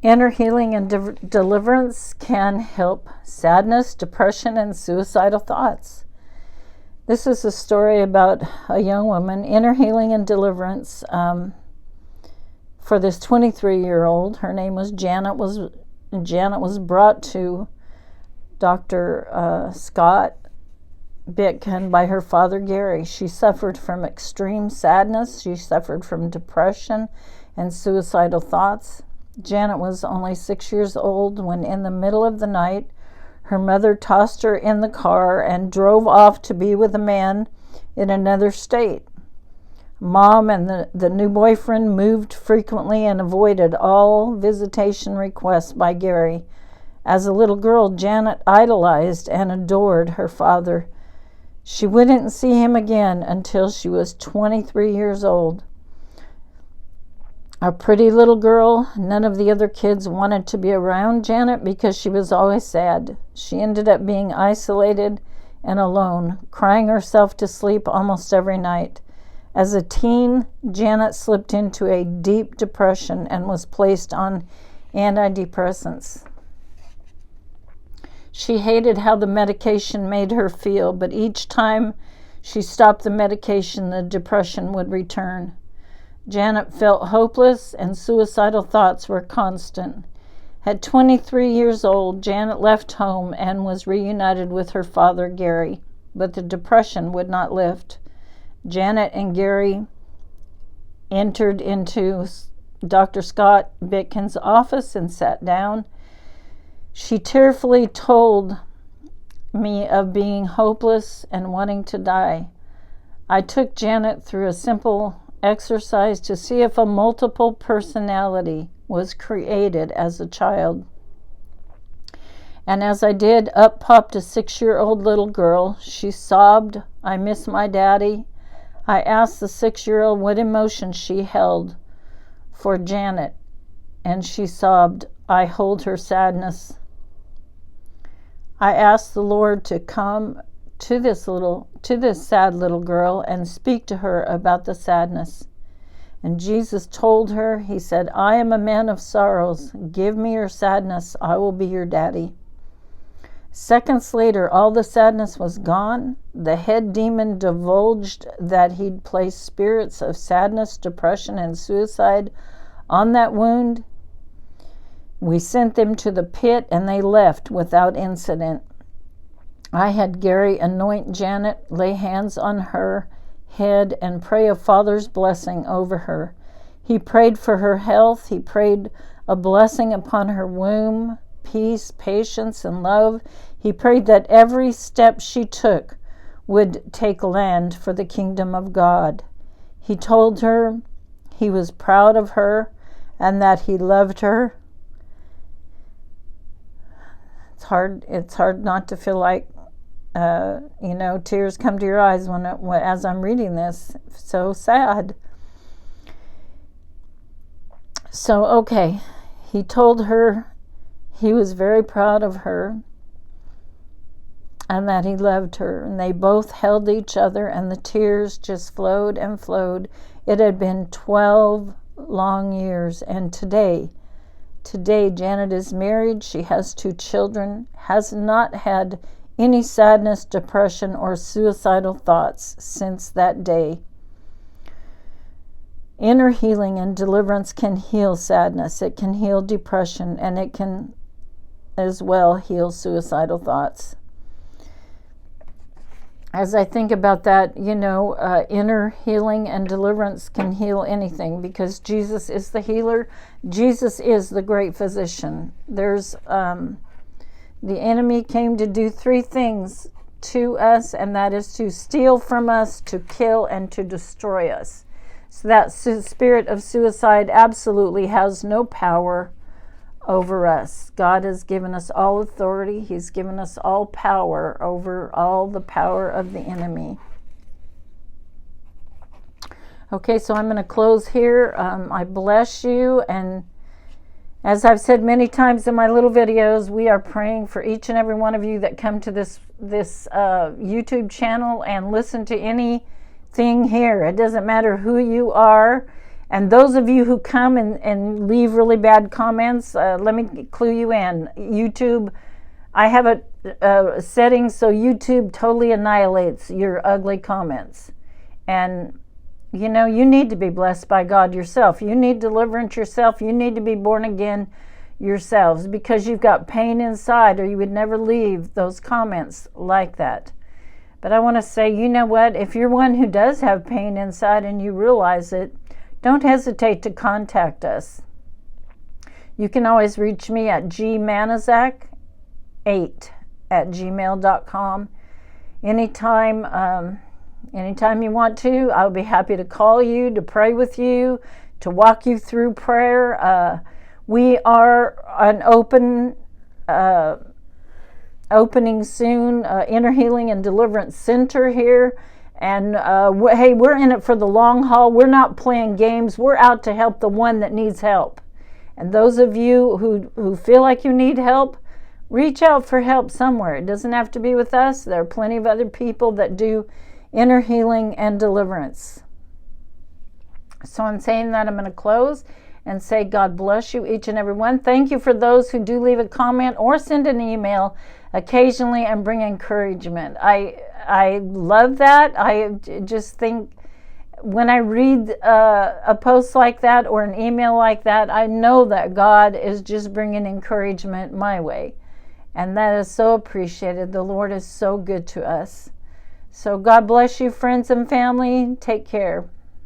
Inner healing and deliverance can help sadness, depression, and suicidal thoughts. This is a story about a young woman. Inner healing and deliverance for this 23-year-old. Her name was Janet. Janet was brought to Dr. Scott Bitkin by her father Gary. She suffered from extreme sadness. She suffered from depression and suicidal thoughts. Janet was only 6 years old when, in the middle of the night, her mother tossed her in the car and drove off to be with a man in another state. Mom and the new boyfriend moved frequently and avoided all visitation requests by Gary. As a little girl, Janet idolized and adored her father. She wouldn't see him again until she was 23 years old. A pretty little girl, none of the other kids wanted to be around Janet because she was always sad. She ended up being isolated and alone, crying herself to sleep almost every night. As a teen, Janet slipped into a deep depression and was placed on antidepressants. She hated how the medication made her feel, but each time she stopped the medication, the depression would return. Janet felt hopeless, and suicidal thoughts were constant. At 23 years old, Janet left home and was reunited with her father, Gary, but the depression would not lift. Janet and Gary entered into Dr. Scott Bitkin's office and sat down. She tearfully told me of being hopeless and wanting to die. I took Janet through a simple exercise to see if a multiple personality was created as a child. And as I did, up popped a 6-year-old little girl. She sobbed, "I miss my daddy." I asked the 6-year-old what emotion she held for Janet, and she sobbed, "I hold her sadness." I asked the Lord to come to this sad little girl and speak to her about the sadness. And Jesus told her, he said, "I am a man of sorrows. Give me your sadness. I will be your daddy." Seconds later, all the sadness was gone. The head demon divulged that he'd placed spirits of sadness, depression, and suicide on that wound. We sent them to the pit, and they left without incident. I had Gary anoint Janet, lay hands on her head, and pray a Father's blessing over her. He prayed for her health. He prayed a blessing upon her womb, peace, patience, and love. He prayed that every step she took would take land for the kingdom of God. He told her he was proud of her and that he loved her. It's hard not to feel like, tears come to your eyes as I'm reading this. So sad. So, okay, he told her he was very proud of her and that he loved her. And they both held each other, and the tears just flowed and flowed. It had been 12 long years, and today, Janet is married. She has 2 children, has not had any sadness, depression, or suicidal thoughts since that day. Inner healing and deliverance can heal sadness. It can heal depression, and it can as well heal suicidal thoughts. As I think about that, inner healing and deliverance can heal anything because Jesus is the healer. Jesus is the great physician. The enemy came to do 3 things to us, and that is to steal from us, to kill, and to destroy us. So that spirit of suicide absolutely has no power over us. God has given us all authority. He's given us all power over all the power of the enemy. Okay, so I'm going to close here. I bless you, and as I've said many times in my little videos, we are praying for each and every one of you that come to this YouTube channel and listen to anything here. It doesn't matter who you are. And those of you who come and leave really bad comments, let me clue you in. YouTube, I have a setting so YouTube totally annihilates your ugly comments. And, you know, you need to be blessed by God yourself. You need deliverance yourself. You need to be born again yourselves, because you've got pain inside, or you would never leave those comments like that. But I want to say, you know what? If you're one who does have pain inside and you realize it, don't hesitate to contact us. You can always reach me at gmanazak8@gmail.com. Anytime you want to, I'll be happy to call you, to pray with you, to walk you through prayer. We are an opening soon, Innerhealing and Deliverance Center here. And hey, we're in it for the long haul. We're not playing games. We're out to help the one that needs help. And those of you who feel like you need help, reach out for help somewhere. It doesn't have to be with us. There are plenty of other people that do inner healing and deliverance. So in saying that, I'm going to close and say God bless you, each and every one. Thank you for those who do leave a comment or send an email occasionally and bring encouragement. I love that. I just think when I read a post like that or an email like that, I know that God is just bringing encouragement my way. And that is so appreciated. The Lord is so good to us. So God bless you, friends and family. Take care.